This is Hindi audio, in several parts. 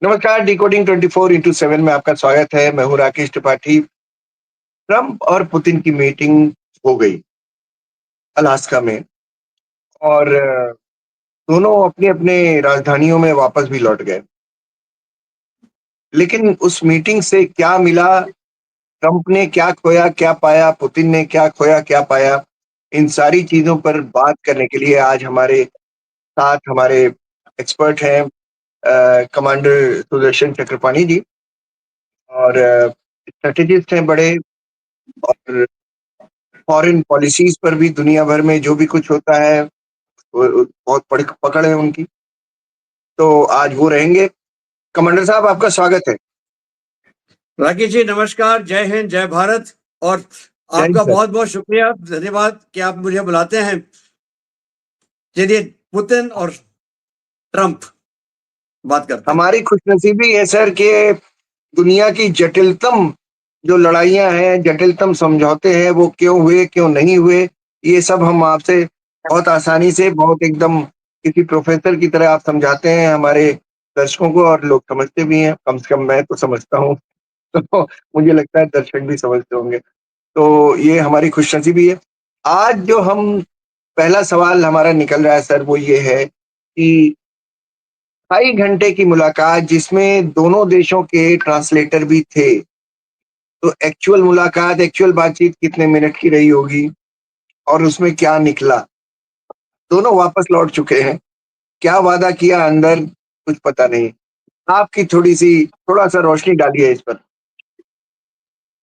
नमस्कार, डिकोडिंग 24x7 में आपका स्वागत है। मैं हूँ राकेश त्रिपाठी। ट्रम्प और पुतिन की मीटिंग हो गई अलास्का में और दोनों अपने-अपने राजधानियों में वापस भी लौट गए। लेकिन उस मीटिंग से क्या मिला, ट्रम्प ने क्या खोया, क्या पाया, पुतिन ने क्या खोया, क्या पाया, इन सारी चीज़ों पर बात करने के लिए आज हमारे साथ हमारे एक्सपर्ट हैं कमांडर सुदर्शन चक्रपाणी जी और स्ट्रैटेजिस्ट हैं बड़े और फॉरेन पॉलिसीज़ पर भी दुनिया भर में जो भी कुछ होता है बहुत बड़ी पकड़ है उनकी। तो आज वो रहेंगे। कमांडर साहब आपका स्वागत है। राकेश जी नमस्कार, जय हिंद, जय भारत। और जय हिंद आपका सर। बहुत बहुत शुक्रिया, धन्यवाद कि आप मुझे बुलाते हैं। चलिए पुतिन और ट्रंप बात करते हैं। हमारी खुशनसीबी है सर कि दुनिया की जटिलतम जो लड़ाइयाँ हैं, जटिलतम समझौते हैं, वो क्यों हुए, क्यों नहीं हुए, ये सब हम आपसे बहुत आसानी से, बहुत एकदम किसी प्रोफ़ेसर की तरह आप समझाते हैं हमारे दर्शकों को और लोग समझते भी हैं। कम से कम मैं तो समझता हूँ। तो मुझे लगता है दर्शक भी समझते होंगे। तो ये हमारी खुशनसीबी है। आज जो हम पहला सवाल हमारा निकल रहा है सर वो ये है कि ढाई घंटे की मुलाकात जिसमें दोनों देशों के ट्रांसलेटर भी थे। तो एक्चुअल मुलाकात, एक्चुअल बातचीत कितने मिनट की रही होगी और उसमें क्या निकला? दोनों वापस लौट चुके हैं। क्या वादा किया अंदर कुछ पता नहीं। आपकी थोड़ा-सा रोशनी डालिए इस पर।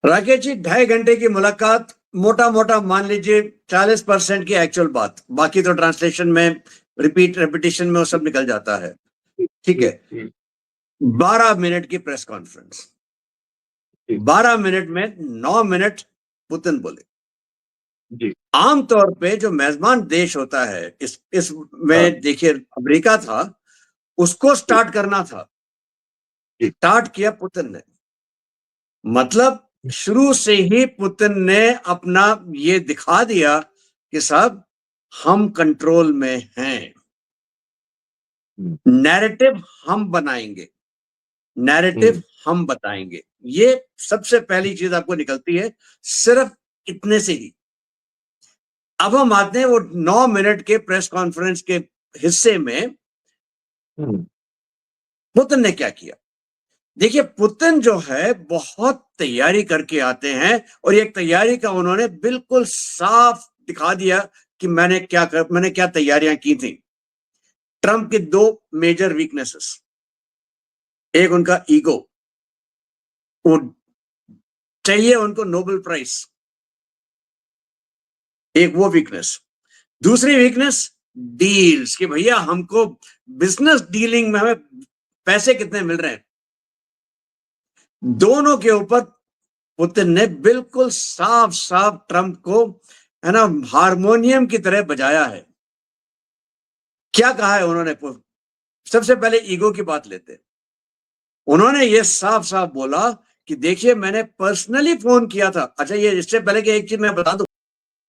राकेश जी 2.5 घंटे की मुलाकात, मोटा मोटा मान लीजिए 40% की एक्चुअल बात, बाकी तो ट्रांसलेशन में रिपीटिशन में वो सब निकल जाता है। ठीक जी, है। जी, 12 मिनट की प्रेस कॉन्फ्रेंस, जी, 12 मिनट में 9 मिनट पुतिन बोले। जी। आमतौर पे जो मेजबान देश होता है, इस हाँ, में देखिए अमेरिका था, उसको जी, स्टार्ट करना था, जी, स्टार्ट किया पुतिन ने। मतलब शुरू से ही पुतिन ने अपना ये दिखा दिया कि साहब हम कंट्रोल में हैं, हुँ, नैरेटिव हम बनाएंगे, नैरेटिव हुँ, हम बताएंगे। ये सबसे पहली चीज आपको निकलती है सिर्फ इतने से ही। अब हम आते हैं वो 9 मिनट के प्रेस कॉन्फ्रेंस के हिस्से में, हुँ, पुतिन ने क्या किया। देखिए पुतिन जो है बहुत तैयारी करके आते हैं और ये तैयारी का उन्होंने बिल्कुल साफ दिखा दिया कि मैंने क्या तैयारियां की थी। ट्रंप के दो मेजर वीकनेसेस, एक उनका ईगो, वो चाहिए उनको नोबेल प्राइज, एक वो वीकनेस। दूसरी वीकनेस डील्स, कि भैया हमको बिजनेस डीलिंग में हमें पैसे कितने मिल रहे हैं। दोनों के ऊपर पुतिन ने बिल्कुल साफ साफ ट्रंप को, है ना, हारमोनियम की तरह बजाया है। क्या कहा है उन्होंने? सबसे पहले ईगो की बात लेते हैं। उन्होंने ये साफ साफ बोला कि देखिए मैंने पर्सनली फोन किया था। अच्छा, ये इससे पहले कि एक चीज मैं बता दूं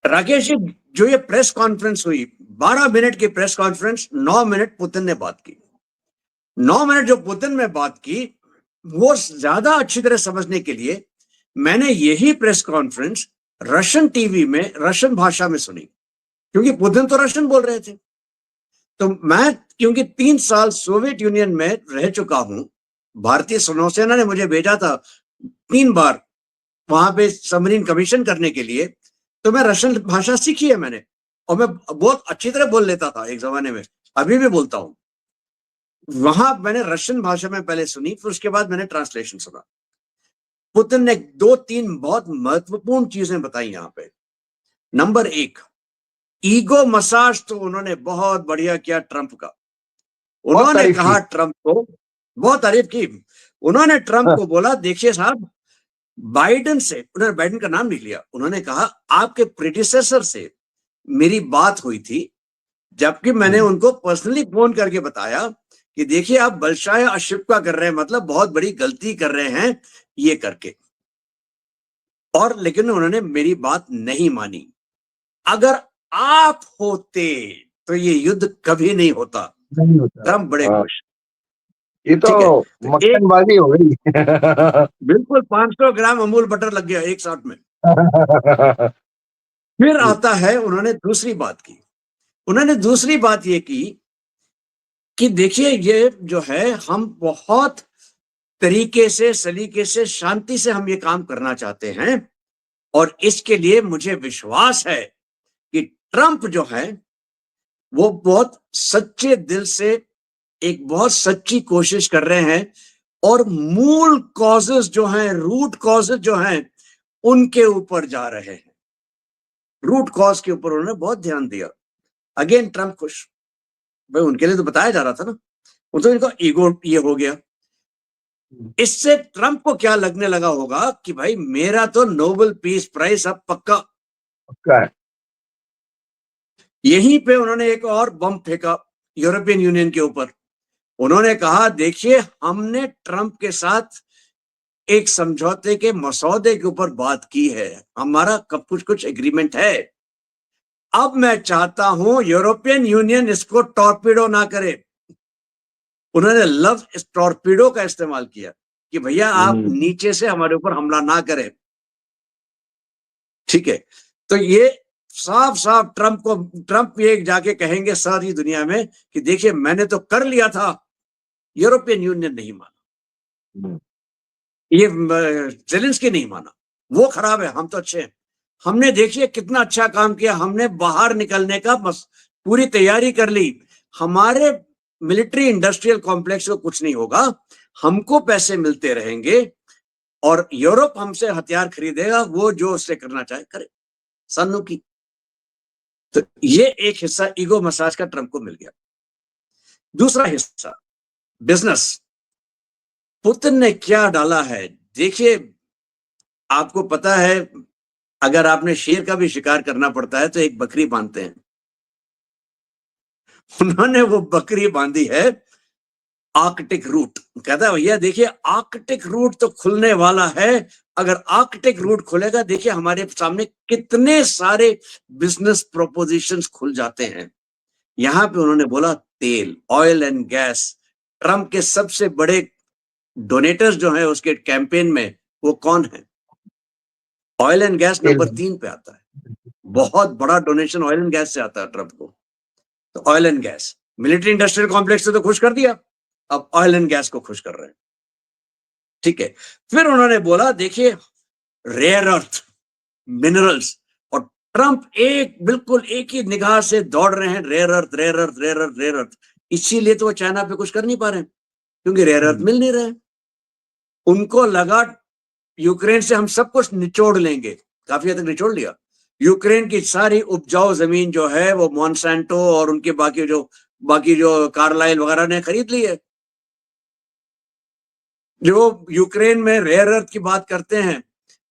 राकेश जी, जो ये प्रेस कॉन्फ्रेंस हुई, 12 मिनट की प्रेस कॉन्फ्रेंस, 9 मिनट पुतिन ने बात की। 9 मिनट जो पुतिन ने बात की, वो ज्यादा अच्छी तरह समझने के लिए मैंने यही प्रेस कॉन्फ्रेंस रशियन टीवी में रशियन भाषा में सुनी, क्योंकि पुतिन तो रशियन बोल रहे थे। तो मैं, क्योंकि 3 साल सोवियत यूनियन में रह चुका हूं, भारतीय नौसेना ने मुझे भेजा था 3 बार वहां पे सबमरीन कमीशन करने के लिए, तो मैं रशियन भाषा सीखी है मैंने, और मैं बहुत अच्छी तरह बोल लेता था एक जमाने में, अभी भी बोलता हूं। वहां मैंने रशियन भाषा में पहले सुनी, फिर उसके बाद मैंने ट्रांसलेशन सुना। पुतिन ने 2-3 बहुत महत्वपूर्ण चीजें बताई यहां पे। नंबर 1, ईगो मसाज तो उन्होंने बहुत बढ़िया किया ट्रंप का। बहुत उन्होंने तारीफ़ की। कहा ट्रंप को, बहुत तारीफ की। उन्होंने ट्रंप हाँ, को बोला देखिए साहब, बाइडेन से, उन्होंने बाइडेन का नाम लिख लिया, उन्होंने कहा आपके प्रेडिसेसर से मेरी बात हुई थी, जबकि मैंने हुँ, उनको पर्सनली फोन करके बताया कि देखिए आप बलशाय अशिप्का कर रहे हैं, मतलब बहुत बड़ी गलती कर रहे हैं ये करके। और लेकिन उन्होंने मेरी बात नहीं मानी। अगर आप होते तो ये युद्ध कभी नहीं होता। नहीं होता। ट्रंप बड़े हाँ, खुश। ये तो ठीक है, तो एक मक्खनबाजी हो गई। बिल्कुल 500 ग्राम अमूल बटर लग गया एक शॉट में। फिर आता है, उन्होंने दूसरी बात की। उन्होंने दूसरी बात ये की कि देखिए ये जो है, हम बहुत तरीके से, सलीके से, शांति से हम ये काम करना चाहते हैं, और इसके लिए मुझे विश्वास है कि ट्रंप जो है वो बहुत सच्चे दिल से एक बहुत सच्ची कोशिश कर रहे हैं, और मूल कॉजेस जो हैं, रूट कॉजेस जो हैं, उनके ऊपर जा रहे हैं। रूट कॉज के ऊपर उन्होंने बहुत ध्यान दिया। अगेन ट्रंप खुश, भाई उनके लिए तो बताया जा रहा था ना, वो तो इनका ईगो ये हो गया। इससे ट्रंप को क्या लगने लगा होगा कि भाई मेरा तो नोबेल पीस प्राइज अब पक्का। यहीं पे उन्होंने एक और बम फेंका यूरोपियन यूनियन के ऊपर। उन्होंने कहा देखिए हमने ट्रंप के साथ एक समझौते के मसौदे के ऊपर बात की है, हमारा कब कुछ कुछ एग्रीमेंट है, अब मैं चाहता हूं यूरोपियन यूनियन इसको टॉर्पीडो ना करे। उन्होंने लफ्ज टॉर्पीडो का इस्तेमाल किया कि भैया आप नीचे से हमारे ऊपर हमला ना करें। ठीक है, तो ये साफ साफ ट्रंप ये जाके कहेंगे सारी दुनिया में कि देखिए मैंने तो कर लिया था, यूरोपियन यूनियन नहीं माना, ये जेलेंस्की नहीं माना, वो खराब है, हम तो अच्छे हैं। हमने देखिए कितना अच्छा काम किया, हमने बाहर निकलने का पूरी तैयारी कर ली, हमारे मिलिट्री इंडस्ट्रियल कॉम्प्लेक्स को कुछ नहीं होगा, हमको पैसे मिलते रहेंगे, और यूरोप हमसे हथियार खरीदेगा, वो जो उससे करना चाहे करे, सन्नू की। तो ये एक हिस्सा ईगो मसाज का ट्रंप को मिल गया। दूसरा हिस्सा बिजनेस। पुतिन ने क्या डाला है देखिए, आपको पता है अगर आपने शेर का भी शिकार करना पड़ता है तो एक बकरी बांधते हैं। उन्होंने वो बकरी बांधी है आर्कटिक रूट। कहता है भैया देखिए आर्कटिक रूट तो खुलने वाला है, अगर आर्कटिक रूट खुलेगा देखिए हमारे सामने कितने सारे बिजनेस प्रोपोजिशंस खुल जाते हैं। यहां पे उन्होंने बोला तेल, ऑयल एंड गैस। ट्रंप के सबसे बड़े डोनेटर्स जो हैं उसके कैंपेन में वो कौन है? ऑयल एंड गैस नंबर 3 पे आता है। बहुत बड़ा डोनेशन ऑयल एंड गैस से आता है ट्रंप को। तो oil and gas, military industrial complex से तो खुश कर दिया, अब ऑयल एंड गैस को खुश कर रहे हैं। ठीक है, फिर उन्होंने बोला देखिए रेयर अर्थ, मिनरल्स, और ट्रंप एक बिल्कुल एक ही निगाह से दौड़ रहे हैं rare earth, rare earth, rare earth, rare earth. इसीलिए तो वो चाइना पे कुछ कर नहीं पा रहे हैं, क्योंकि रेयर अर्थ मिल नहीं रहे। उनको लगा यूक्रेन से हम सब कुछ निचोड़ लेंगे, काफी हद तक निचोड़ लिया। यूक्रेन की सारी उपजाऊ जमीन जो है वो मॉन्सेंटो और उनके बाकी जो कार्लाइल वगैरह ने खरीद ली है। जो यूक्रेन में रेयर अर्थ की बात करते हैं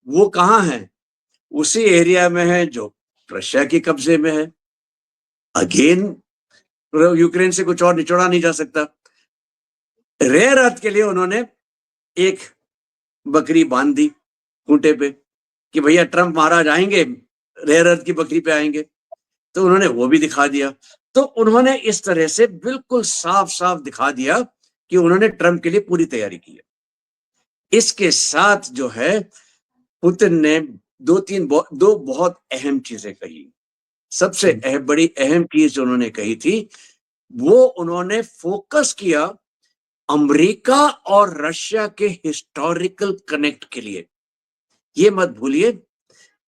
वो कहाँ है? उसी एरिया में है जो रशिया के कब्जे में है। अगेन यूक्रेन से कुछ और निचोड़ा नहीं जा सकता। रेयर अर्थ के लिए उन्होंने एक बकरी बांध दी खूंटे पे कि भैया ट्रंप महाराज आएंगे, रेयर अर्थ की बकरी पे आएंगे, तो उन्होंने वो भी दिखा दिया। तो उन्होंने इस तरह से बिल्कुल साफ साफ दिखा दिया कि उन्होंने ट्रंप के लिए पूरी तैयारी की है। इसके साथ जो है पुतिन ने दो बहुत अहम चीजें कही। सबसे बड़ी अहम चीज जो उन्होंने कही थी वो उन्होंने फोकस किया अमेरिका और रशिया के हिस्टोरिकल कनेक्ट के लिए। ये मत भूलिए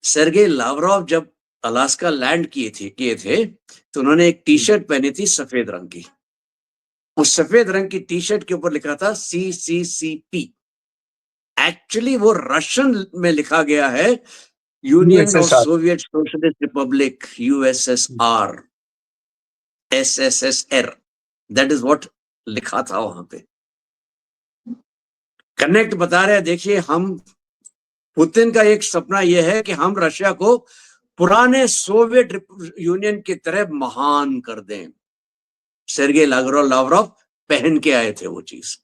सर्गेई लावरोव जब अलास्का लैंड किए थे तो उन्होंने एक टी शर्ट पहनी थी सफेद रंग की। उस सफेद रंग की टी शर्ट के ऊपर लिखा था CCCP। एक्चुअली वो रशियन में लिखा गया है union of Soviet socialist Republic, USSR, SSSR, that is what लिखा था वहां पे। कनेक्ट बता रहे हैं देखिए, हम पुतिन का एक सपना यह है कि हम रशिया को पुराने सोवियत यूनियन की तरह महान कर दें। सर्गेई लावरोव पहन के आए थे वो चीज।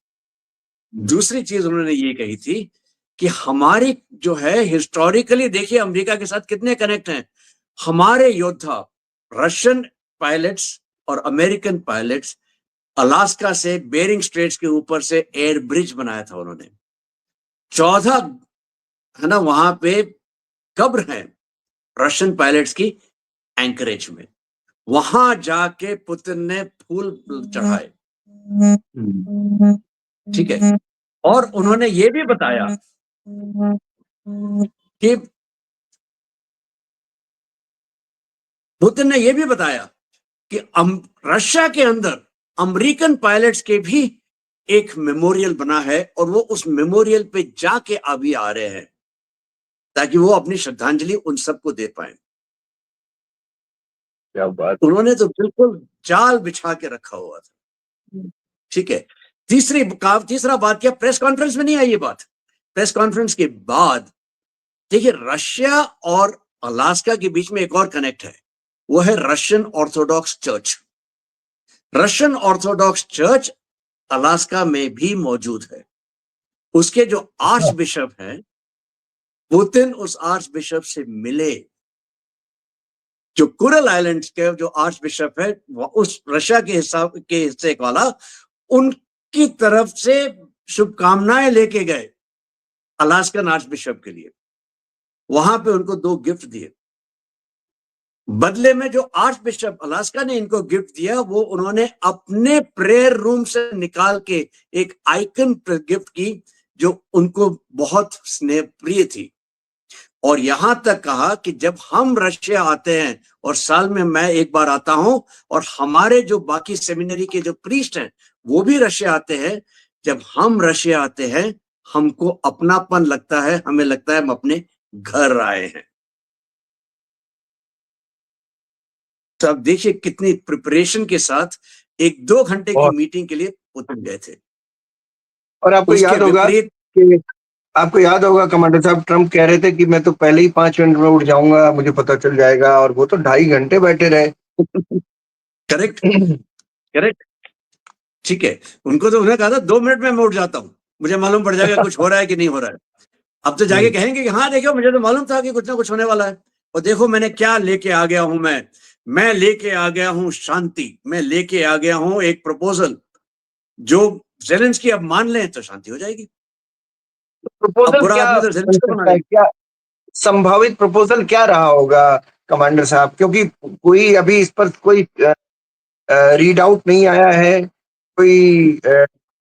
दूसरी चीज उन्होंने ये कही थी कि हमारी जो है हिस्टोरिकली देखिए अमेरिका के साथ कितने कनेक्ट हैं। हमारे योद्धा रशियन पायलट्स और अमेरिकन पायलट्स अलास्का से बेरिंग स्ट्रेट्स के ऊपर से एयर ब्रिज बनाया था उन्होंने। 14 है ना वहां पे कब्र है रशियन पायलट्स की एंकरेज में। वहां जाके पुतिन ने फूल चढ़ाए। ठीक है। और उन्होंने ये भी बताया कि पुतिन ने यह भी बताया कि रशिया के अंदर अमेरिकन पायलट्स के भी एक मेमोरियल बना है और वो उस मेमोरियल पे जाके अभी आ रहे हैं ताकि वो अपनी श्रद्धांजलि उन सबको दे पाए। क्या बात। उन्होंने तो बिल्कुल जाल बिछा के रखा हुआ था। ठीक है। तीसरा बात क्या, प्रेस कॉन्फ्रेंस में नहीं आई ये बात। प्रेस कॉन्फ्रेंस के बाद देखिए रशिया और अलास्का के बीच में एक और कनेक्ट है, वो है Russian Orthodox church. Russian Orthodox church Alaska में भी मौजूद है। उसके जो आर्च बिशप हैं, पुतिन उस आर्च बिशप से मिले। जो कुरल आइलैंड्स के जो आर्च बिशप है उस रशिया के हिस्से वाला, उनकी तरफ से शुभकामनाएं लेके गए अलास्कन आर्च बिशप के लिए। वहां पे उनको 2 गिफ्ट दिए। बदले में जो आर्च बिशप अलास्का ने इनको गिफ्ट दिया वो उन्होंने अपने प्रेयर रूम से निकाल के एक आइकन गिफ्ट की जो उनको बहुत स्नेह प्रिय थी। और यहां तक कहा कि जब हम रशिया आते हैं, और साल में मैं एक बार आता हूं, और हमारे जो बाकी सेमिनरी के जो प्रीस्ट हैं वो भी रशिया आते हैं, जब हम रशिया आते हैं हमको अपनापन लगता है, हमें लगता है हम अपने घर आए हैं। तो अब देखिए कितनी प्रिपरेशन के साथ 1-2 घंटे की मीटिंग के लिए पुतिन गए थे। और आपको उसके याद होगा विपरीत कि आपको याद होगा कमांडर साहब, ट्रंप कह रहे थे कि मैं तो पहले ही 5 मिनट में उठ जाऊंगा, मुझे पता चल जाएगा, और वो तो 2.5 घंटे बैठे रहे। Correct correct. ठीक है। उनको तो उन्होंने कहा था 2 मिनट में मैं उठ जाता हूं, मुझे मालूम पड़ जाएगा कुछ हो रहा है कि नहीं हो रहा है। अब तो जाके कहेंगे कि हाँ देखो मुझे तो मालूम था कि कुछ ना कुछ होने वाला है, और देखो मैंने क्या लेके आ गया हूं। मैं लेके आ गया हूं शांति। मैं लेके आ गया हूं एक प्रपोजल जो ज़ेलेंस्की अब मान लें तो शांति हो जाएगी। अब प्रपोजल बुरा क्या आदमी तो बन ज़ेलेंस्की बना सकता है, लेंगे। क्या संभावित प्रपोजल क्या रहा होगा कमांडर साहब? क्योंकि कोई अभी इस पर कोई रीड आउट नहीं आया है, कोई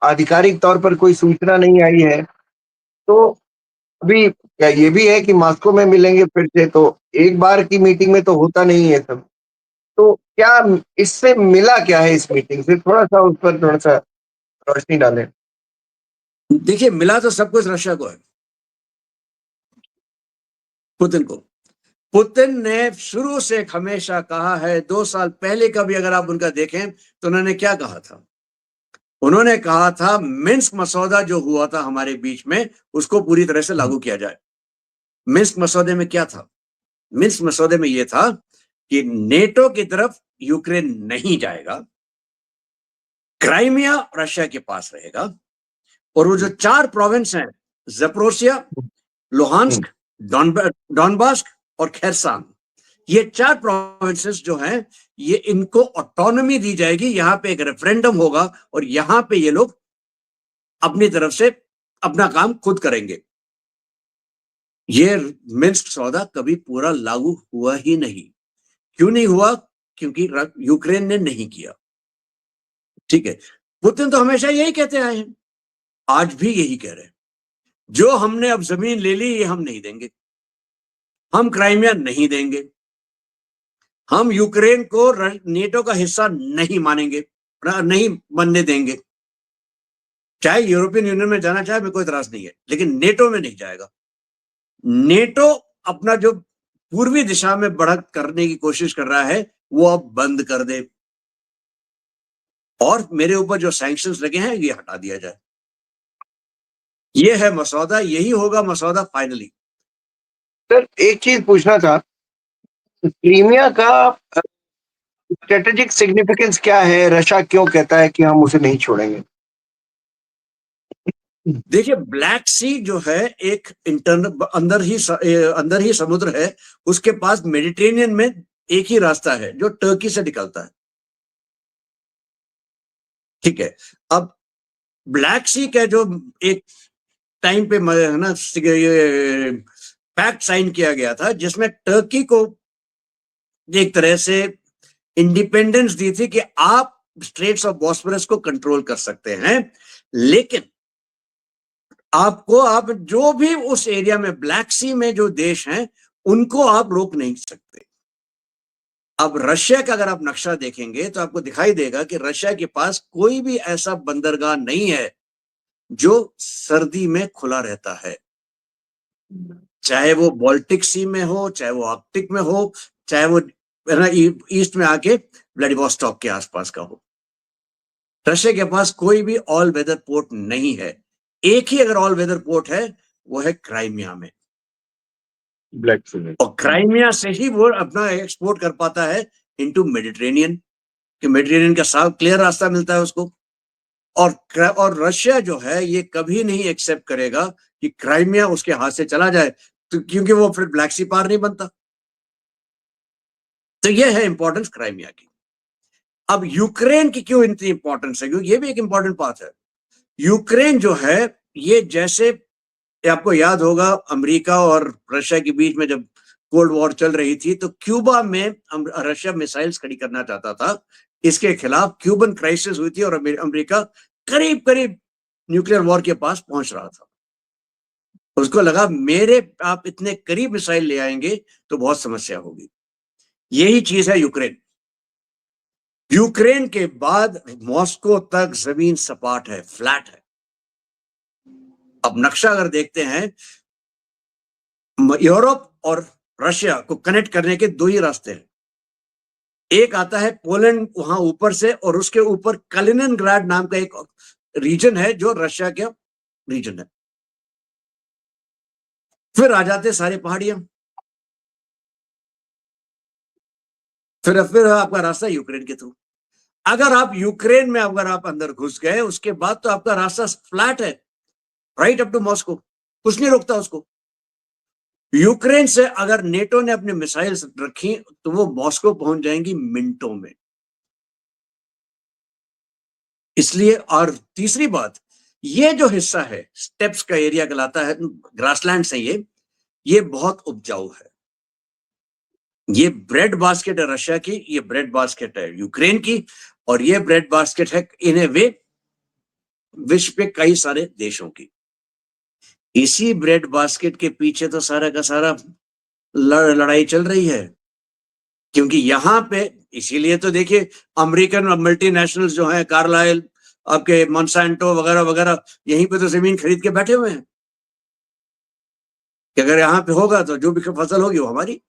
आधिकारिक तौर पर कोई सूचना नहीं आई है। तो अभी क्या ये भी है कि मॉस्को में मिलेंगे फिर से, तो एक बार की मीटिंग में तो होता नहीं है सब। तो क्या इससे मिला क्या है इस मीटिंग से? थोड़ा-सा उस पर थोड़ा-सा रोशनी डालें। देखिए मिला तो सब कुछ रशिया को है, पुतिन को। पुतिन ने शुरू से हमेशा कहा है, 2 साल पहले का भी अगर आप उनका देखें तो उन्होंने क्या कहा था। उन्होंने कहा था मिन्स्क मसौदा जो हुआ था हमारे बीच में उसको पूरी तरह से लागू किया जाए। मिन्स्क मसौदे में क्या था? मिन्स्क मसौदे में यह था कि नेटो की तरफ यूक्रेन नहीं जाएगा, क्राइमिया रशिया के पास रहेगा, और वो जो 4 प्रोविंस हैं, ज़पोरोसिया, लुहांस्क, डॉनबास्क और खेरसन, ये 4 प्रोविंसेस जो हैं, ये इनको ऑटोनॉमी दी जाएगी। यहां पे एक रेफरेंडम होगा और यहां पे ये लोग अपनी तरफ से अपना काम खुद करेंगे। ये मिन्स्क सौदा कभी पूरा लागू हुआ ही नहीं। क्यों नहीं हुआ? क्योंकि यूक्रेन ने नहीं किया। ठीक है। पुतिन तो हमेशा यही कहते आए हैं, आज भी यही कह रहे हैं, जो हमने अब जमीन ले ली ये हम नहीं देंगे, हम क्राइमिया नहीं देंगे, हम यूक्रेन को नेटो का हिस्सा नहीं मानेंगे, नहीं बनने देंगे। चाहे यूरोपियन यूनियन में जाना चाहे, मैं कोई इतराज नहीं है, लेकिन नेटो में नहीं जाएगा। नेटो अपना जो पूर्वी दिशा में बढ़त करने की कोशिश कर रहा है वो अब बंद कर दे, और मेरे ऊपर जो सैंक्शंस लगे हैं ये हटा दिया जाए। ये है मसौदा, यही होगा मसौदा फाइनली। सर एक चीज पूछना था, क्रीमिया का स्ट्रेटेजिक सिग्निफिकेंस क्या है? रशिया क्यों कहता है कि हम उसे नहीं छोड़ेंगे? देखिए ब्लैक सी जो है एक इंटरनल अंदर ही समुद्र है, उसके पास मेडिटेरेनियन में एक ही रास्ता है जो टर्की से निकलता है। ठीक है। अब ब्लैक सी का जो एक टाइम पे है ना ये पैक्ट साइन किया गया था, जिसमें टर्की को एक तरह से इंडिपेंडेंस दी थी कि आप स्ट्रेट्स ऑफ बॉस्फोरस को कंट्रोल कर सकते हैं, लेकिन आपको आप जो भी उस एरिया में ब्लैक सी में जो देश हैं उनको आप रोक नहीं सकते। अब रशिया का अगर आप नक्शा देखेंगे तो आपको दिखाई देगा कि रशिया के पास कोई भी ऐसा बंदरगाह नहीं है जो सर्दी में खुला रहता है, चाहे वो बाल्टिक सी में हो, चाहे वो आर्कटिक में हो, चाहे वो ईस्ट में आके व्लादिवोस्टॉक के आसपास का हो। रशिया के पास कोई भी ऑल वेदर पोर्ट नहीं है। एक ही अगर ऑल वेदर पोर्ट है वो है क्राइमिया में, ब्लैक सी में, और क्राइमिया से ही वो अपना एक्सपोर्ट कर पाता है इनटू मेडिटेरेनियन, कि मेडिटेरेनियन का साफ क्लियर रास्ता मिलता है उसको। और रशिया जो है ये कभी नहीं एक्सेप्ट करेगा कि क्राइमिया उसके हाथ से चला जाए, तो क्योंकि वो फिर ब्लैक सी पार नहीं बनता। तो ये है इंपॉर्टेंस क्राइमिया की। अब यूक्रेन की क्यों इतनी इंपॉर्टेंस है, क्योंकि ये भी एक इंपॉर्टेंट बात है। यूक्रेन जो है ये जैसे आपको याद होगा अमेरिका और रशिया के बीच में जब कोल्ड वॉर चल रही थी तो क्यूबा में रशिया मिसाइल्स खड़ी करना चाहता था, इसके खिलाफ क्यूबन क्राइसिस हुई थी और अमेरिका करीब करीब न्यूक्लियर वॉर के पास पहुंच रहा था। उसको लगा मेरे आप इतने करीब मिसाइल ले आएंगे तो बहुत समस्या होगी। यही चीज है यूक्रेन। यूक्रेन के बाद मॉस्को तक जमीन सपाट है, फ्लैट है। अब नक्शा अगर देखते हैं, यूरोप और रशिया को कनेक्ट करने के दो ही रास्ते हैं। एक आता है पोलैंड वहां ऊपर से, और उसके ऊपर कलिनिनग्राड नाम का एक रीजन है जो रशिया का रीजन है। फिर आ जाते सारे पहाड़ियां, फिर आपका रास्ता यूक्रेन के थ्रू। अगर आप यूक्रेन में अगर आप अंदर घुस गए उसके बाद तो आपका रास्ता फ्लैट है, राइट अप टू मॉस्को, कुछ नहीं रोकता उसको। यूक्रेन से अगर नेटो ने अपने मिसाइल्स रखी तो वो मॉस्को पहुंच जाएंगी मिनटों में। इसलिए, और तीसरी बात, ये जो हिस्सा है स्टेप्स का एरिया कहलाता है, ग्रासलैंड से ये बहुत उपजाऊ है। ये ब्रेड बास्केट है रशिया की, ये ब्रेड बास्केट है यूक्रेन की, और ये ब्रेड बास्केट है इन ए वे विश्व के कई सारे देशों की। इसी ब्रेड बास्केट के पीछे तो सारा का सारा लड़ाई चल रही है, क्योंकि यहां पे इसीलिए तो देखिए अमेरिकन मल्टीनेशनल्स जो हैं, कार्लाइल, आपके मोंसांटो वगैरह वगैरह, यहीं पे तो जमीन खरीद के बैठे हुए हैं कि अगर यहाँ पे होगा तो जो भी फसल होगी वो हमारी।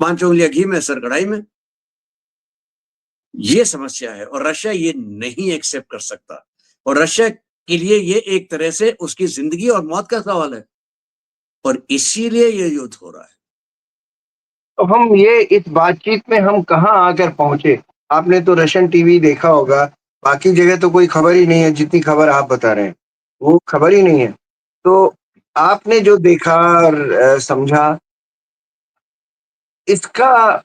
5 उंगलियां घी में, सर कढ़ाई में। ये समस्या है और रशिया ये नहीं एक्सेप्ट कर सकता, और रशिया के लिए ये एक तरह से उसकी जिंदगी और मौत का सवाल है, और इसीलिए ये युद्ध हो रहा है। तो हम ये इस बातचीत में हम कहाँ आकर पहुंचे? आपने तो रशियन टीवी देखा होगा, बाकी जगह तो कोई खबर ही नहीं है, जितनी खबर आप बता रहे हैं, वो खबर ही नहीं है। तो आपने जो देखा और समझा, इसका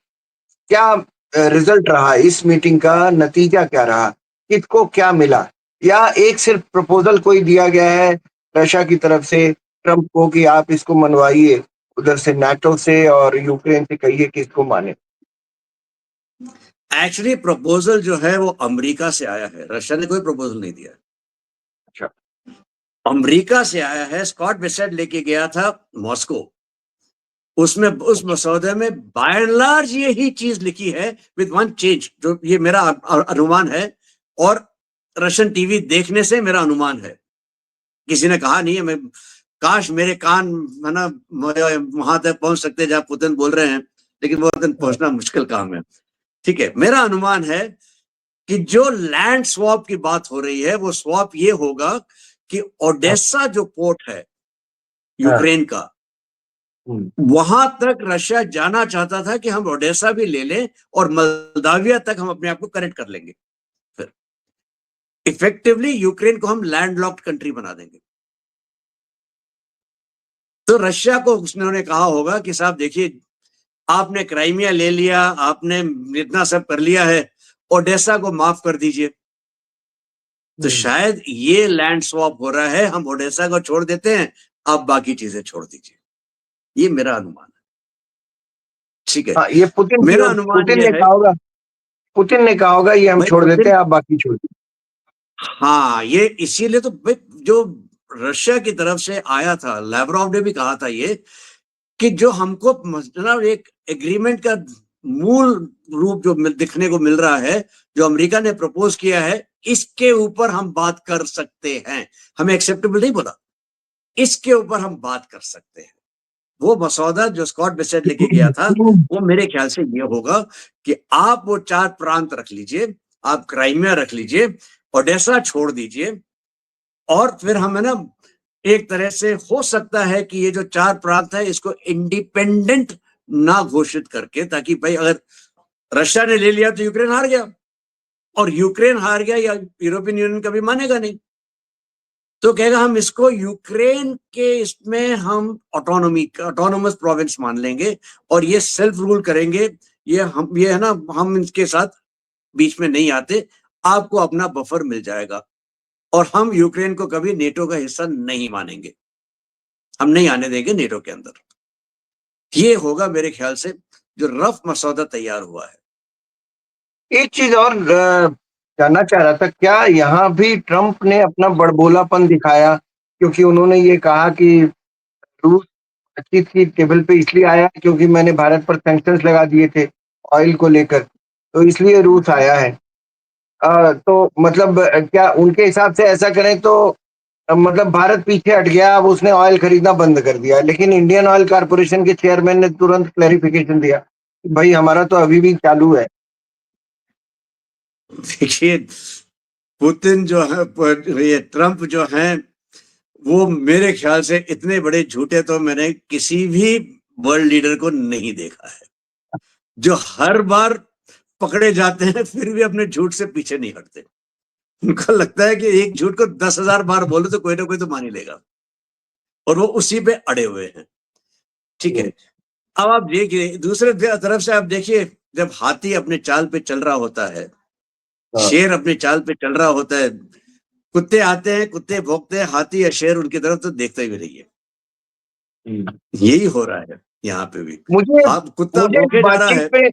क्या रिजल्ट रहा? इस मीटिंग का नतीजा क्या रहा? किसको क्या मिला? या एक सिर्फ प्रपोजल कोई दिया गया है रशिया की तरफ से ट्रंप को कि आप इसको मनवाइए, उधर से नाटो से और यूक्रेन से कहिए कि इसको माने? एक्चुअली प्रपोजल जो है वो अमेरिका से आया है, रशिया ने कोई प्रपोजल नहीं दिया। अच्छा। अमेरिका से आया है, स्कॉट बेसेंट लेके गया था मॉस्को। उसमें उस मसौदे में बाय एंड लार्ज यही चीज लिखी है, विद वन चेंज, जो ये मेरा अनुमान है, और रशियन टीवी देखने से मेरा अनुमान है। किसी ने कहा नहीं है, मैं काश मेरे कान है ना वहां तक पहुंच सकते जहां पुतिन बोल रहे हैं, लेकिन वो तक पहुंचना मुश्किल काम है। ठीक है, मेरा अनुमान है कि जो लैंड स्वैप की बात हो रही है वो स्वैप ये होगा कि ओडेसा जो पोर्ट है हाँ। यूक्रेन का, वहां तक रशिया जाना चाहता था कि हम ओडेसा भी ले लें और मोल्दाविया तक हम अपने आप को कनेक्ट कर लेंगे। फिर इफेक्टिवली यूक्रेन को हम लैंडलॉक्ड कंट्री बना देंगे। तो रशिया को उसने कहा होगा कि साहब देखिए, आपने क्राइमिया ले लिया, आपने इतना सब कर लिया है, ओडेसा को माफ कर दीजिए। तो शायद ये लैंड स्वैप हो रहा है, हम ओडेसा को छोड़ देते हैं, आप बाकी चीजें छोड़ दीजिए। ये मेरा अनुमान है। ठीक है, हाँ, ये मेरा अनुमान पुतिन ये ने है कहा होगा, पुतिन ने कहा होगा ये हम भाई छोड़ देते पुतिन, हैं, आप बाकी छोड़ दीजिए। हाँ ये इसीलिए तो भाई जो रशिया की तरफ से आया था, लैवरोव ने भी कहा था ये कि जो हमको मतलब एक एग्रीमेंट का मूल रूप जो दिखने को मिल रहा है, जो अमेरिका ने प्रपोज किया है, इसके ऊपर हम बात कर सकते हैं। हमें एक्सेप्टेबल नहीं बोला, इसके ऊपर हम बात कर सकते हैं। वो मसौदा जो स्कॉट बेसेंट लेके गया था, वो मेरे ख्याल से ये होगा कि आप वो 4 प्रांत रख लीजिए, आप क्राइमिया रख लीजिए, ओडेसा छोड़ दीजिए, और फिर हम है ना एक तरह से हो सकता है कि ये जो 4 प्रांत है इसको इंडिपेंडेंट ना घोषित करके, ताकि भाई अगर रशिया ने ले लिया तो यूक्रेन हार गया, और यूक्रेन हार गया या यूरोपियन यूनियन कभी मानेगा नहीं, तो कहेगा हम इसको यूक्रेन के इसमें हम ऑटोनोमस प्रोविंस मान लेंगे और ये सेल्फ रूल करेंगे, ये है ना हम इनके साथ बीच में नहीं आते, आपको अपना बफर मिल जाएगा, और हम यूक्रेन को कभी नेटो का हिस्सा नहीं मानेंगे, हम नहीं आने देंगे नेटो के अंदर। ये होगा मेरे ख्याल से जो रफ मसौदा तैयार हुआ है। एक चीज और जानना चाह रहा था, क्या यहाँ भी ट्रंप ने अपना बड़बोलापन दिखाया? क्योंकि उन्होंने ये कहा कि रूस बातचीत की टेबल पे इसलिए आया क्योंकि मैंने भारत पर सैंक्शंस लगा दिए थे ऑयल को लेकर, तो इसलिए रूस आया है। तो मतलब क्या उनके हिसाब से ऐसा करें तो मतलब भारत पीछे हट गया, अब उसने ऑयल खरीदना बंद कर दिया, लेकिन इंडियन ऑयल कॉर्पोरेशन के चेयरमैन ने तुरंत क्लैरिफिकेशन दिया, भाई हमारा तो अभी भी चालू है। देखिए, पुतिन जो है, ये ट्रंप जो है, वो मेरे ख्याल से इतने बड़े झूठे तो मैंने किसी भी वर्ल्ड लीडर को नहीं देखा है, जो हर बार पकड़े जाते हैं फिर भी अपने झूठ से पीछे नहीं हटते। उनको लगता है कि एक झूठ को 10,000 बार बोलो तो कोई ना कोई तो मान ही लेगा, और वो उसी पे अड़े हुए हैं। ठीक है, अब आप देखिए दूसरे तरफ से, आप देखिए जब हाथी अपने चाल पे चल रहा होता है, हाँ। शेर अपने चाल पे चल रहा होता है, कुत्ते आते हैं, कुत्ते भौंकते हैं, हाथी या शेर उनकी तरफ तो देखते भी नहीं है। यही हो रहा है यहाँ पे भी। मुझे आप कुत्ता मुझे इस भौंके जा रहा बातचीत है। में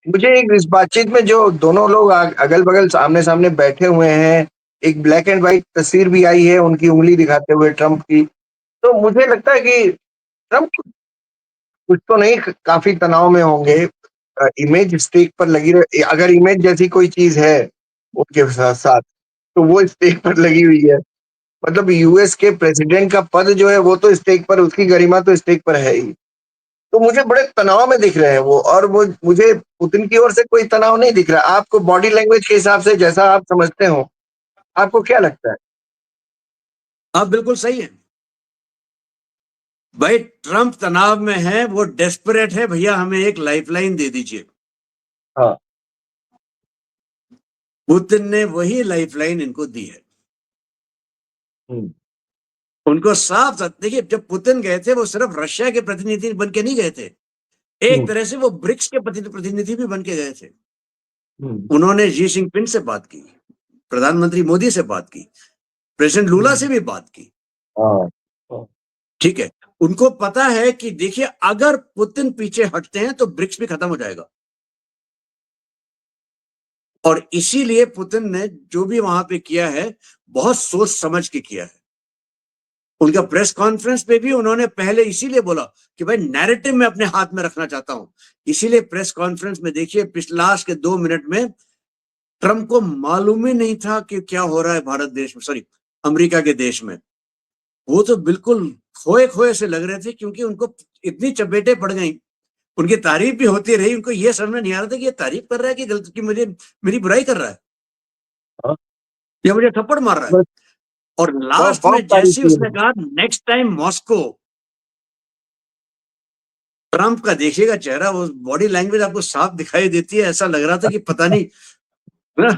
मुझे इस बातचीत में जो दोनों लोग अगल-बगल सामने-सामने बैठे हुए हैं, एक ब्लैक एंड व्हाइट तस्वीर भी आई है उनकी उंगली दिखाते हुए ट्रंप की। तो मुझे लगता है कि ट्रंप कुछ तो नहीं काफ़ी तनाव में होंगे। इमेज स्टेक पर लगी रहे, अगर इमेज जैसी कोई चीज़ है उनके साथ-साथ, तो वो स्टेक पर लगी हुई है। मतलब यूएस के प्रेसिडेंट का पद जो है वो तो स्टेक पर, उसकी गरिमा तो स्टेक पर है ही। तो मुझे बड़े तनाव में दिख रहे हैं वो, और वो मुझे पुतिन की ओर से कोई तनाव नहीं दिख रहा। आपको बॉडी लैंग्वेज के हिसाब से जैसा आप समझते हो, आपको क्या लगता है? आप बिल्कुल सही है भाई, ट्रंप तनाव में है, वो डेस्परेट है, भैया हमें एक लाइफलाइन दे दीजिए। हाँ। पुतिन ने वही लाइफलाइन इनको दी है। उनको साफ साफ देखिए, जब पुतिन गए थे वो सिर्फ रशिया के प्रतिनिधि बन के नहीं गए थे, एक तरह से वो ब्रिक्स के प्रतिनिधि भी बन के गए थे। उन्होंने जी जिनपिंग से बात की, प्रधानमंत्री मोदी से बात की, प्रेसिडेंट लूला से भी बात की। हाँ। ठीक है, उनको पता है कि देखिए अगर पुतिन पीछे हटते हैं तो ब्रिक्स भी खत्म हो जाएगा, और इसीलिए पुतिन ने जो भी वहां पे किया है बहुत सोच समझ के किया है। उनका प्रेस कॉन्फ्रेंस पे भी उन्होंने पहले इसीलिए बोला कि भाई नैरेटिव में अपने हाथ में रखना चाहता हूं, इसीलिए प्रेस कॉन्फ्रेंस में देखिए पिछले लास्ट के 2 मिनट में ट्रंप को मालूम ही नहीं था कि क्या हो रहा है भारत देश में, सॉरी अमेरिका के देश में। वो तो बिल्कुल खोए खोए से लग रहे थे, क्योंकि उनको इतनी चपेटें पड़ गई, उनकी तारीफ भी होती रही, उनको ये समझ नहीं आ रहा था कि ये तारीफ कर रहा है कि गलत, कि मुझे मेरी बुराई कर रहा है हाँ। या मुझे थप्पड़ मार रहा है। बस और बहुत लास्ट बहुत में तारीफ जैसे ही की उसने उन्होंने। कहा नेक्स्ट टाइम मॉस्को, ट्रंप का देखिएगा चेहरा, वो बॉडी लैंग्वेज आपको साफ दिखाई देती है, ऐसा लग रहा था कि पता नहीं ना,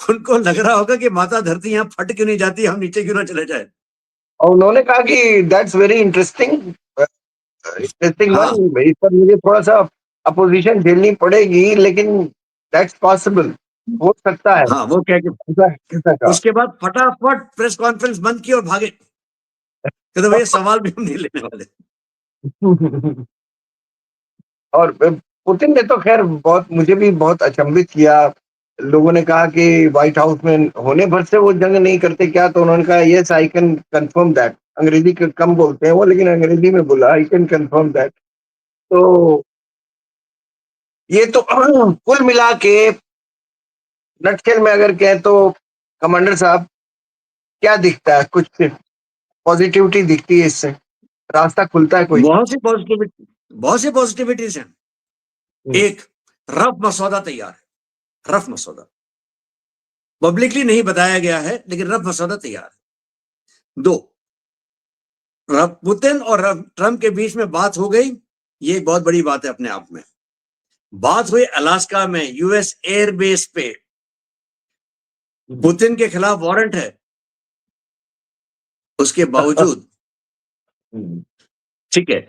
उनको लग रहा होगा कि माता धरती यहाँ फट क्यों नहीं जाती, हम नीचे क्यों ना चले जाए। और उन्होंने कहा कि दैट्स वेरी इंटरेस्टिंग, इंटरेस्टिंग हाँ, वन, इस पर मुझे थोड़ा-सा अपोज़िशन झेलनी पड़ेगी, लेकिन दैट्स पॉसिबल। हो सकता है। हाँ, वो कह के ऐसा कहा। उसके बाद फटाफट प्रेस कॉन्फ्रेंस बंद की और भागे। कहते भैया सवाल भी हम नहीं लेने वाले। और पुतिन ने तो खैर बहुत, मुझे भी बहुत अचंभित किया। लोगों ने कहा कि व्हाइट हाउस में होने भर से वो जंग नहीं करते क्या, तो उन्होंने कहा yes I can confirm that. अंग्रेजी कम बोलते हैं वो, लेकिन अंग्रेजी में बोला आई कैन कंफर्म दैट। तो ये तो कुल मिला के नटशेल में अगर कहें तो कमांडर साहब, क्या दिखता है? कुछ पॉजिटिविटी दिखती है इससे? रास्ता खुलता है कोई? बहुत सी पॉजिटिविटीज हैं। एक, रफ मसौदा तैयार है, रफ मसौदा पब्लिकली नहीं बताया गया है, लेकिन रफ मसौदा तैयार है। दो, पुतिन और ट्रंप के बीच में बात हो गई, ये एक बहुत बड़ी बात है अपने आप में। बात हुई अलास्का में, यूएस एयरबेस पे। पुतिन के खिलाफ वारंट है, उसके बावजूद ठीक है,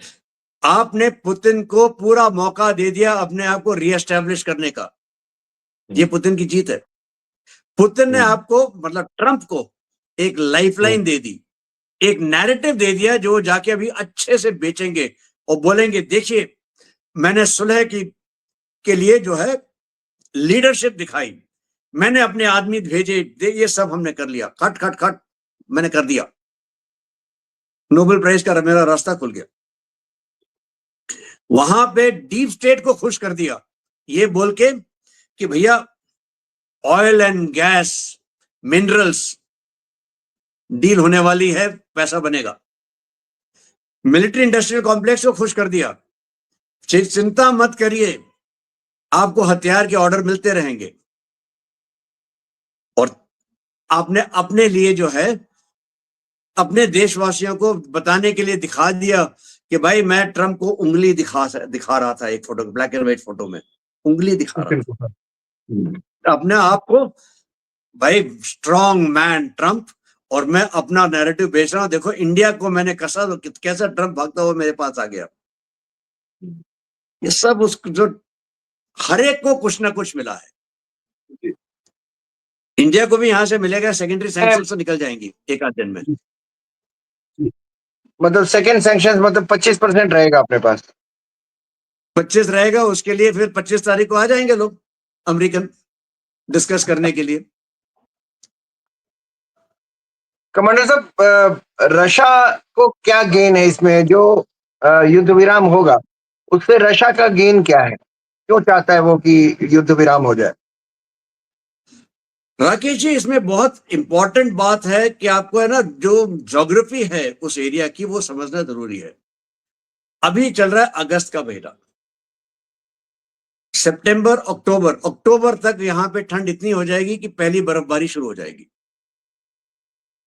आपने पुतिन को पूरा मौका दे दिया अपने आप को रीएस्टैब्लिश करने का। ये पुतिन की जीत है। पुतिन ने आपको, मतलब ट्रंप को, एक लाइफलाइन दे दी, एक नैरेटिव दे दिया जो जाके अभी अच्छे से बेचेंगे और बोलेंगे देखिए मैंने सुलह की के लिए जो है लीडरशिप दिखाई, मैंने अपने आदमी भेजे, ये सब हमने कर लिया, खट खट खट मैंने कर दिया, नोबेल प्राइज का मेरा रास्ता खुल गया। वहां पे डीप स्टेट को खुश कर दिया ये बोल के कि भैया oil and gas, minerals deal होने वाली है, पैसा बनेगा। मिलिट्री इंडस्ट्रियल कॉम्प्लेक्स को खुश कर दिया, चिंता मत करिए, आपको हथियार के ऑर्डर मिलते रहेंगे। और आपने अपने लिए जो है, अपने देशवासियों को बताने के लिए दिखा दिया कि भाई मैं ट्रंप को उंगली दिखा रहा था, एक photo, black and white photo में उंगली दिखा रहा था अपने आप को, भाई स्ट्रॉन्ग मैन ट्रंप, और मैं अपना नैरेटिव बेच रहा हूं, देखो इंडिया को मैंने कसा तो कैसा ट्रंप भागता हुआ मेरे पास आ गया। ये सब उस जो हर एक को कुछ ना कुछ मिला है। इंडिया को भी यहां से मिलेगा, सेकेंडरी सैंक्शन से निकल जाएंगी एक आध दिन में। मतलब सेकंड सैंक्शन मतलब 25% रहेगा अपने पास। 25 रहेगा, उसके लिए फिर 25 तारीख को आ जाएंगे लोग अमेरिकन डिस्कस करने के लिए। कमांडर साहब, रशिया को क्या गेन है इसमें? जो युद्ध विराम होगा उससे रशिया का गेन क्या है? क्यों चाहता है वो कि युद्ध विराम हो जाए? राकेश जी, इसमें बहुत इंपॉर्टेंट बात है कि आपको है ना, जो ज्योग्राफी है उस एरिया की वो समझना जरूरी है। अभी चल रहा है अगस्त का महीना, सितंबर अक्टूबर, अक्टूबर तक यहां पे ठंड इतनी हो जाएगी कि पहली बर्फबारी शुरू हो जाएगी।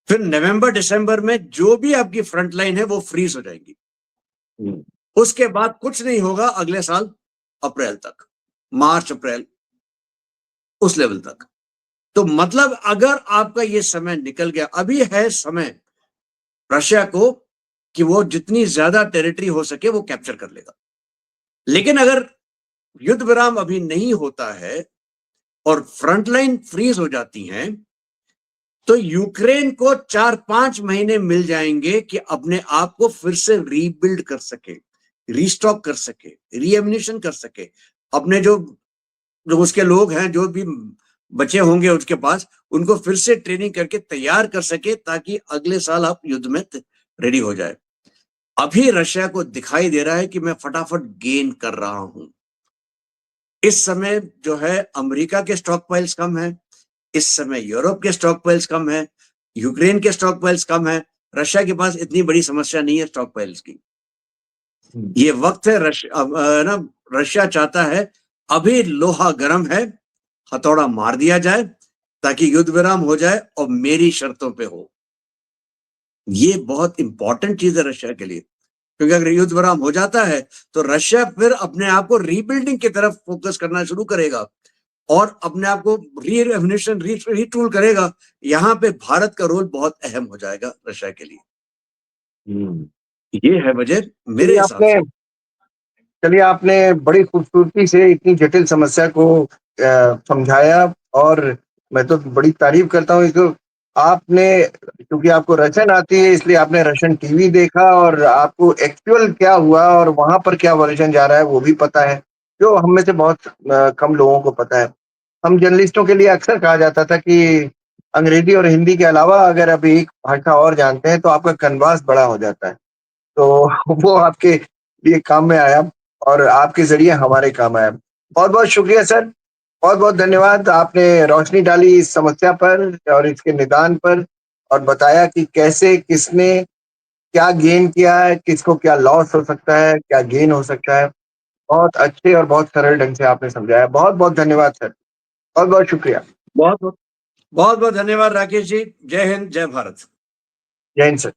फिर नवंबर दिसंबर में जो भी आपकी फ्रंट लाइन है वो फ्रीज हो जाएगी। उसके बाद कुछ नहीं होगा अगले साल अप्रैल तक, मार्च अप्रैल, उस लेवल तक। तो मतलब अगर आपका ये समय निकल गया, अभी है समय रशिया को कि वो जितनी ज्यादा टेरिटरी हो सके वो कैप्चर कर लेगा। लेकिन अगर युद्ध विराम अभी नहीं होता है और फ्रंट लाइन फ्रीज हो जाती हैं, तो यूक्रेन को 4-5 महीने मिल जाएंगे कि अपने आप को फिर से रीबिल्ड कर सके, रीस्टॉक कर सके, रीएम्यूनिशन कर सके। अपने जो जो उसके लोग हैं, जो भी बचे होंगे उसके पास, उनको फिर से ट्रेनिंग करके तैयार कर सके ताकि अगले साल आप युद्ध में रेडी हो जाए। अभी रशिया को दिखाई दे रहा है कि मैं फटाफट गेन कर रहा हूं। इस समय जो है अमेरिका के स्टॉक पाइल्स कम है, इस समय यूरोप के स्टॉक पाइल्स कम है, यूक्रेन के स्टॉक पाइल्स कम है। रशिया के पास इतनी बड़ी समस्या नहीं है स्टॉक पाइल्स की। ये वक्त है ना, रशिया चाहता है अभी लोहा गर्म है, हथौड़ा मार दिया जाए ताकि युद्ध विराम हो जाए और मेरी शर्तों पे हो। ये बहुत इंपॉर्टेंट चीज है रशिया के लिए, क्योंकि अगर युद्ध विराम हो जाता है तो रशिया फिर अपने आप को रीबिल्डिंग की तरफ फोकस करना शुरू करेगा और अपने आप को रीएम्यूनिशन, रीटूल करेगा। यहाँ पे भारत का रोल बहुत अहम हो जाएगा रशिया के लिए। ये है वजह मेरे हिसाब से। चलिए आपने बड़ी खूबसूरती से इतनी जटिल समस्या को समझाया और मैं तो बड़ी तारीफ़ करता हूँ इसको आपने क्योंकि आपको रशियन आती है इसलिए आपने रशियन टीवी देखा और आपको एक्चुअल क्या हुआ और वहाँ पर क्या वर्ज़न जा रहा है वो भी पता है, जो हम में से बहुत कम लोगों को पता है। हम जर्नलिस्टों के लिए अक्सर कहा जाता था कि अंग्रेज़ी और हिंदी के अलावा अगर आप एक भाषा और जानते हैं तो आपका कैनवास बड़ा हो जाता है। तो वो आपके लिए काम में आया और आपके ज़रिए हमारे काम आया। बहुत-बहुत शुक्रिया सर, बहुत-बहुत धन्यवाद आपने रोशनी डाली इस समस्या पर और इसके निदान पर और बताया कि कैसे किसने क्या गेन किया है, किसको क्या लॉस हो सकता है, क्या गेन हो सकता है। बहुत अच्छे और बहुत सरल ढंग से आपने समझाया। बहुत-बहुत धन्यवाद सर। बहुत-बहुत शुक्रिया। बहुत-बहुत बहुत-बहुत धन्यवाद राकेश जी। जय हिंद, जय भारत। जय हिंद सर।